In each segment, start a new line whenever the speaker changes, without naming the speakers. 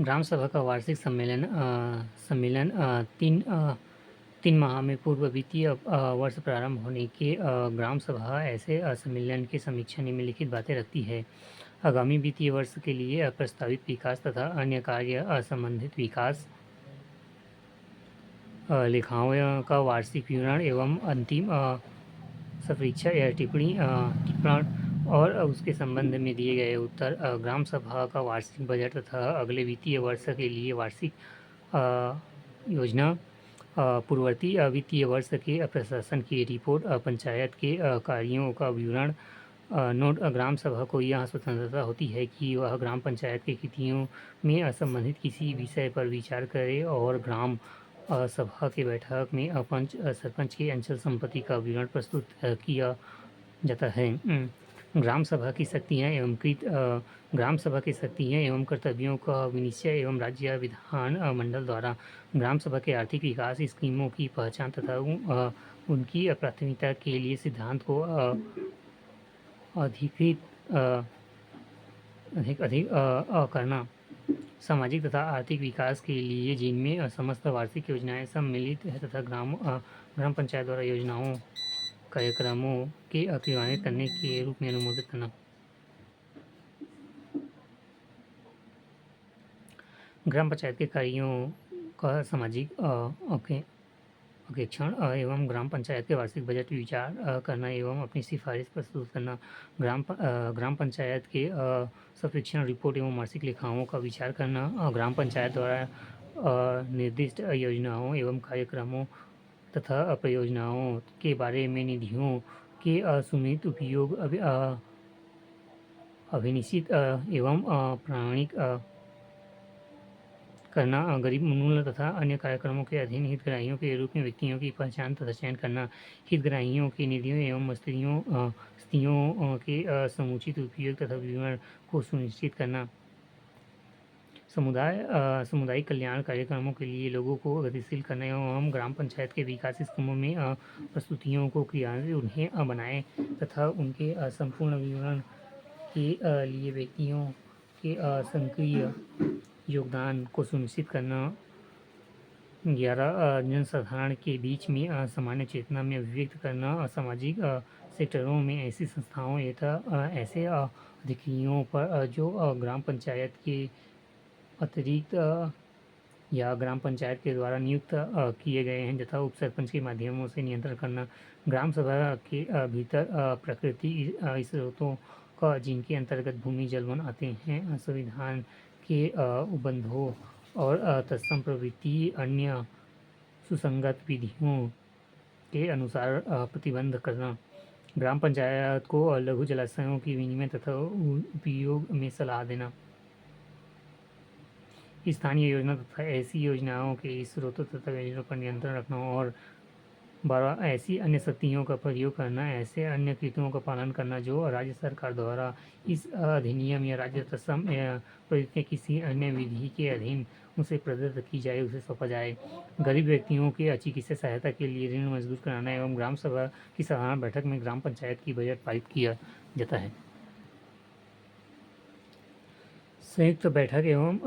ग्राम सभा का वार्षिक सम्मेलन 3 माह में पूर्व वित्तीय वर्ष प्रारंभ होने के ग्राम सभा ऐसे सम्मेलन की समीक्षा निम्नलिखित बातें रखती है। आगामी वित्तीय वर्ष के लिए प्रस्तावित विकास तथा अन्य कार्य संबंधित विकास लेखाओं का वार्षिक विवरण एवं अंतिम समीक्षा या टिप्पण और उसके संबंध में दिए गए उत्तर। ग्राम सभा का वार्षिक बजट तथा अगले वित्तीय वर्ष के लिए वार्षिक योजना, पूर्ववर्ती वित्तीय वर्ष के प्रशासन की रिपोर्ट, पंचायत के कार्यों का विवरण। नोट: ग्राम सभा को यह स्वतंत्रता होती है कि वह ग्राम पंचायत के तिथियों में संबंधित किसी विषय पर विचार करे और ग्राम सभा की बैठक में पंच सरपंच की अंचल संपत्ति का विवरण प्रस्तुत किया जाता है। ग्राम सभा की शक्तियाँ एवं कर्तव्यों का विनिश्चय एवं राज्य विधान मंडल द्वारा ग्राम सभा के आर्थिक विकास स्कीमों की पहचान तथा उनकी प्राथमिकता के लिए सिद्धांत को अधिक करना। सामाजिक तथा आर्थिक विकास के लिए जिनमें समस्त वार्षिक योजनाएं सम्मिलित है तथा ग्राम पंचायत द्वारा योजनाओं कार्यक्रमों के क्रियान्वित करने के रूप में अनुमोदित करना। ग्राम पंचायत के कार्यों का सामाजिक अंकेक्षण एवं ग्राम पंचायत के वार्षिक बजट विचार करना एवं अपनी सिफारिश प्रस्तुत करना। ग्राम पंचायत के सर्वेक्षण रिपोर्ट एवं मासिक लेखाओं का विचार करना। ग्राम पंचायत द्वारा निर्दिष्ट योजनाओं एवं कार्यक्रमों तथा परियोजनाओं के बारे में निधियों के सुनिश्चित उपयोग अभिनिश्चित एवं प्रामाणिक करना। गरीब उन्मूलन तथा अन्य कार्यक्रमों के अधीन हितग्राहियों के रूप में व्यक्तियों की पहचान तथा चयन करना। हितग्राहियों की निधियों एवं स्थितियों के समुचित उपयोग तथा विवरण को सुनिश्चित करना। सामुदायिक कल्याण कार्यक्रमों के लिए लोगों को गतिशील करना एवं ग्राम पंचायत के विकास स्कीमों में प्रस्तुतियों को क्रियान्वित उन्हें बनाए तथा उनके संपूर्ण विवरण के लिए व्यक्तियों के सक्रिय योगदान को सुनिश्चित करना। 11 जनसाधारण के बीच में सामान्य चेतना में अभिव्यक्त करना। सामाजिक सेक्टरों में ऐसी संस्थाओं तथा ऐसे अधिकारियों पर जो ग्राम पंचायत के अतिरिक्त या ग्राम पंचायत के द्वारा नियुक्त किए गए हैं तथा उप सरपंच के माध्यमों से नियंत्रण करना। ग्राम सभा के भीतर प्रकृति स्रोतों का जिनके अंतर्गत भूमि, जल, वन आते हैं, संविधान के उपबंधों और तत्सम प्रवृत्ति अन्य सुसंगत विधियों के अनुसार प्रतिबंध करना। ग्राम पंचायत को लघु जलाशयों की विनिमय तथा उपयोग में सलाह देना। स्थानीय योजना तथा ऐसी योजनाओं के स्रोतों तथा व्ययों पर नियंत्रण रखना। और 12 ऐसी अन्य शक्तियों का प्रयोग करना, ऐसे अन्य कृत्यों का पालन करना जो राज्य सरकार द्वारा इस अधिनियम या राज्य तत्सम प्रवृत्ति किसी अन्य विधि के अधीन उसे प्रदत्त की जाए, उसे सौंपा जाए। गरीब व्यक्तियों के चिकित्सा सहायता के लिए ऋण मंजूर कराना एवं ग्राम सभा की साधारण बैठक में ग्राम पंचायत की बजट पारित किया जाता है। संयुक्त बैठक एवं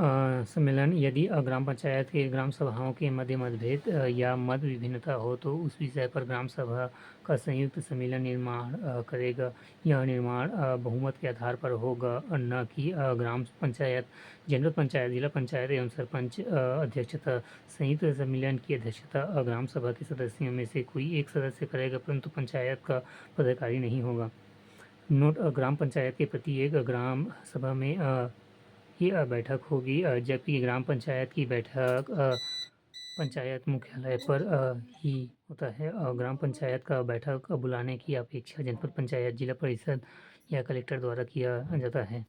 सम्मेलन: यदि ग्राम पंचायत के ग्राम सभाओं के मध्य मतभेद या मत विभिन्नता हो तो उस विषय पर ग्राम सभा का संयुक्त सम्मेलन निर्माण करेगा। यह निर्माण बहुमत के आधार पर होगा, न कि ग्राम पंचायत, जनपद पंचायत, जिला पंचायत एवं सरपंच अध्यक्षता। संयुक्त सम्मेलन की अध्यक्षता ग्राम सभा के सदस्यों में से कोई एक सदस्य करेगा, परंतु पंचायत का पदाधिकारी नहीं होगा। नोट: ग्राम पंचायत के प्रत्येक ग्राम सभा में ही बैठक होगी, जबकि ग्राम पंचायत की बैठक पंचायत मुख्यालय पर ही होता है। ग्राम पंचायत का बैठक बुलाने की अपेक्षा जनपद पंचायत, जिला परिषद या कलेक्टर द्वारा किया जाता है।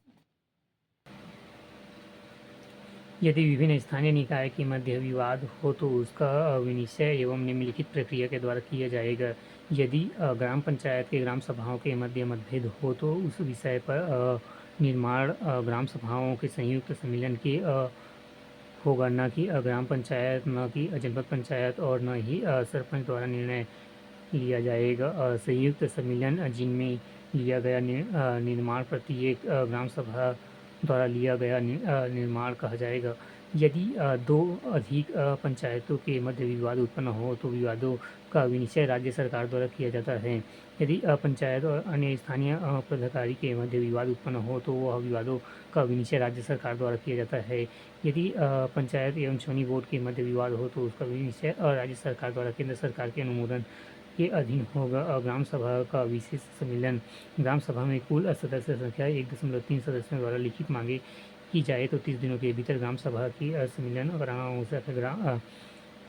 यदि विभिन्न स्थानीय निकाय के मध्य विवाद हो तो उसका विनिश्चय एवं निम्नलिखित प्रक्रिया के द्वारा किया जाएगा। यदि ग्राम पंचायत के ग्राम सभाओं के मध्य मतभेद हो तो उस विषय पर निर्माण ग्राम सभाओं के संयुक्त सम्मेलन के होगा, न कि ग्राम पंचायत, न कि जनपद पंचायत और न ही सरपंच द्वारा निर्णय लिया जाएगा। संयुक्त सम्मेलन जिनमें लिया गया निर्माण प्रत्येक ग्राम सभा द्वारा लिया गया निर्माण कहा जाएगा। यदि दो अधिक पंचायतों के मध्य विवाद उत्पन्न हो तो विवादों का विनिश्चय राज्य सरकार द्वारा किया जाता है। यदि पंचायत और अन्य स्थानीय प्राधिकारी के मध्य विवाद उत्पन्न हो तो वह विवादों का विनिश्चय राज्य सरकार द्वारा किया जाता है। यदि पंचायत एवं चुनावी बोर्ड के मध्य विवाद हो तो उसका विनिश्चय राज्य सरकार द्वारा केंद्र सरकार के अनुमोदन के अधीन होगा। ग्राम सभा का विशेष सम्मेलन। ग्राम सभा में कुल सदस्य संख्या 1.3 सदस्यों द्वारा लिखित मांगे की जाए तो 30 दिनों के भीतर ग्राम सभा की सम्मेलन कराना आवश्यक है।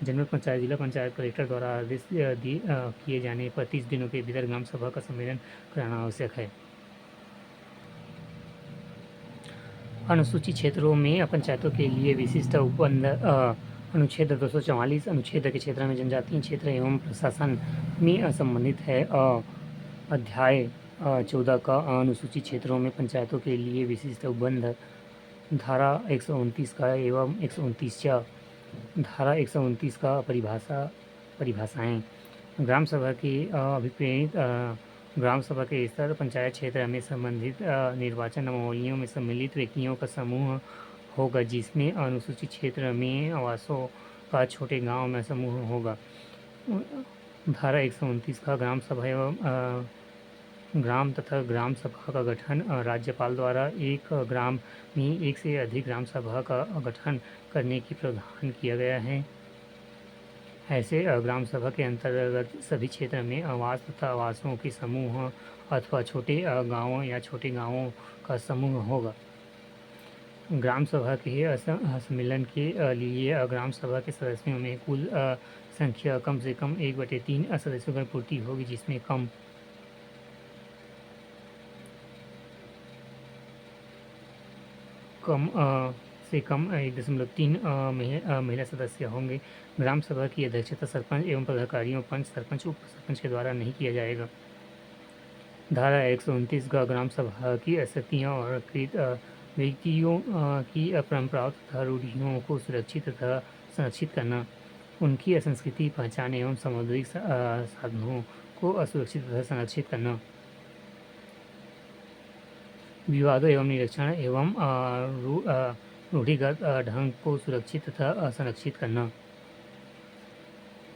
जनपद पंचायत, जिला पंचायत, कलेक्टर द्वारा आदेश किए जाने पर 30 दिनों के भीतर ग्राम सभा का सम्मेलन कराना आवश्यक है। अनुसूचित क्षेत्रों में पंचायतों के लिए विशिष्ट उपबंध। अनुच्छेद 244 अनुच्छेद के क्षेत्र में जनजातीय क्षेत्र एवं प्रशासन में संबंधित है। अध्याय 14 का अनुसूचित क्षेत्रों में पंचायतों के लिए विशिष्ट उपबंध। धारा 129 का एवं 129 धारा 129 का परिभाषाएं। ग्राम सभा की अभिप्रेरित ग्राम सभा के स्तर पंचायत क्षेत्र में संबंधित निर्वाचन नामावलियों में सम्मिलित व्यक्तियों का समूह होगा, जिसमें अनुसूचित क्षेत्र में आवासों का छोटे गांव में समूह होगा। धारा 129 का ग्राम सभा एवं ग्राम तथा ग्राम सभा का गठन। राज्यपाल द्वारा एक ग्राम में एक से अधिक ग्राम सभा का गठन करने की प्रावधान किया गया है। ऐसे ग्राम सभा के अंतर्गत सभी क्षेत्र में आवास तथा आवासों के समूह अथवा छोटे गांवों या छोटे गांवों का समूह होगा। ग्राम सभा के सम्मेलन के लिए ग्राम सभा के सदस्यों में कुल संख्या कम से कम 1/3 सदस्यों की पूर्ति होगी, जिसमें कम से कम 1.3 महिला सदस्य होंगे। ग्राम सभा की अध्यक्षता सरपंच एवं पदाधिकारियों, पंच, सरपंच, उप सरपंच के द्वारा नहीं किया जाएगा। धारा 129 का ग्राम सभा की शक्तियाँ और व्यक्तियों की परंपराओं तथा रूढ़ियों को सुरक्षित तथा संरक्षित करना, उनकी संस्कृति, पहचान एवं सामुदायिक साधनों को सुरक्षित तथा संरक्षित करना, विवादों एवं निरीक्षण एवं रूढ़िगत ढंग को सुरक्षित तथा संरक्षित करना,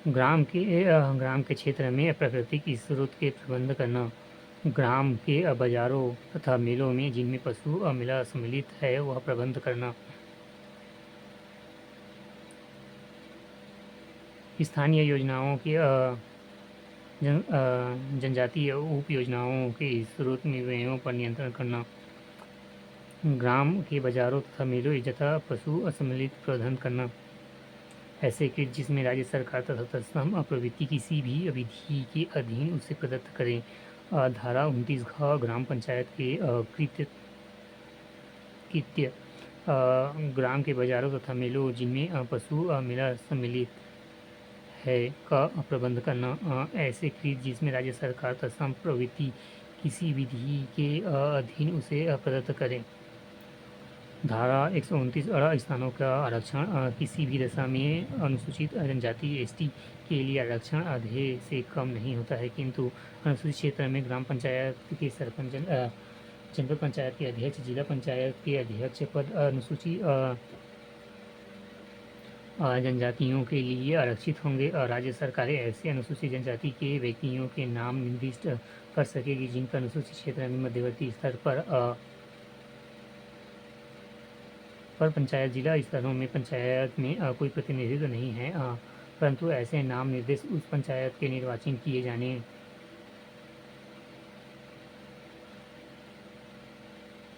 ग्राम के क्षेत्र में प्राकृतिक स्रोत के प्रबंध करना, ग्राम के बाजारों तथा मेलों में जिनमें पशु मेला सम्मिलित है वह प्रबंध करना, स्थानीय योजनाओं के जनजातीय उप योजनाओं के स्रोत व्ययों पर नियंत्रण करना, ग्राम के बाजारों तथा मेलों तथा पशु सम्मिलित प्रबंधन करना, ऐसे कि जिसमें राज्य सरकार तथा तत्सम प्रवृत्ति किसी भी विधि के अधीन उसे प्रदत्त करें। धारा 29 ग्राम पंचायत के कृत्य ग्राम के बाजारों तथा मेलों जिनमें पशु मेला सम्मिलित है का प्रबंध करना, ऐसे कृत जिसमें राज्य सरकार तत्सम प्रवृत्ति किसी विधि के अधीन उसे प्रदत्त करें। धारा 129 स्थानों का आरक्षण। किसी भी दशा में अनुसूचित जनजाति एसटी के लिए आरक्षण आधे से कम नहीं होता है, किंतु अनुसूचित क्षेत्र में ग्राम पंचायत के सरपंच, जनपद पंचायत के अध्यक्ष, जिला पंचायत के अध्यक्ष पद अनुसूचित जनजातियों के लिए आरक्षित होंगे। और राज्य सरकारें ऐसे अनुसूचित जनजाति के व्यक्तियों के नाम निर्दिष्ट कर सकेगी जिनका अनुसूचित क्षेत्र में मध्यवर्ती स्तर पर पंचायत, जिला स्तरों में पंचायत में कोई प्रतिनिधित्व नहीं है, परंतु ऐसे नाम निर्देश उस पंचायत के निर्वाचन किए जाने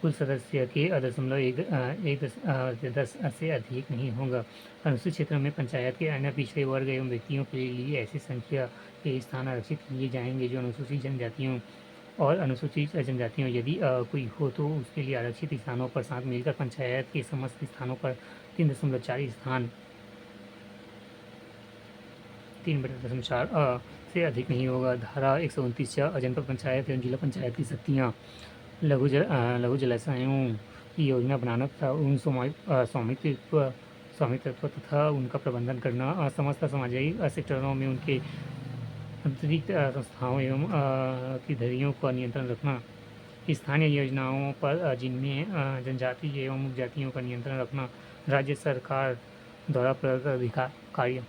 कुल सदस्य के 0.1 से अधिक नहीं होगा। अनुसूचित क्षेत्र में पंचायत के अन्य पिछड़े वर्ग एवं व्यक्तियों के लिए ऐसी संख्या के स्थान आरक्षित किए जाएंगे जो अनुसूचित जनजातियों और अनुसूचित जनजातियों यदि कोई हो तो उसके लिए आरक्षित स्थानों पर साथ मिलकर पंचायत के समस्त स्थानों पर 3.4 स्थान 3/4 से अधिक नहीं होगा। धारा 129 जनपद पंचायत एवं जिला पंचायत की शक्तियाँ लघु जलाशयों की योजना बनाना तथा उन स्वामित्व तथा उनका प्रबंधन करना, समस्त सामाजिक सेक्टरों में उनके अतिरिक्त संस्थाओं एवं की धरियों का नियंत्रण रखना, स्थानीय योजनाओं पर जिनमें जनजाति एवं उपजातियों का नियंत्रण रखना राज्य सरकार द्वारा प्रदत्त अधिकार कार्य।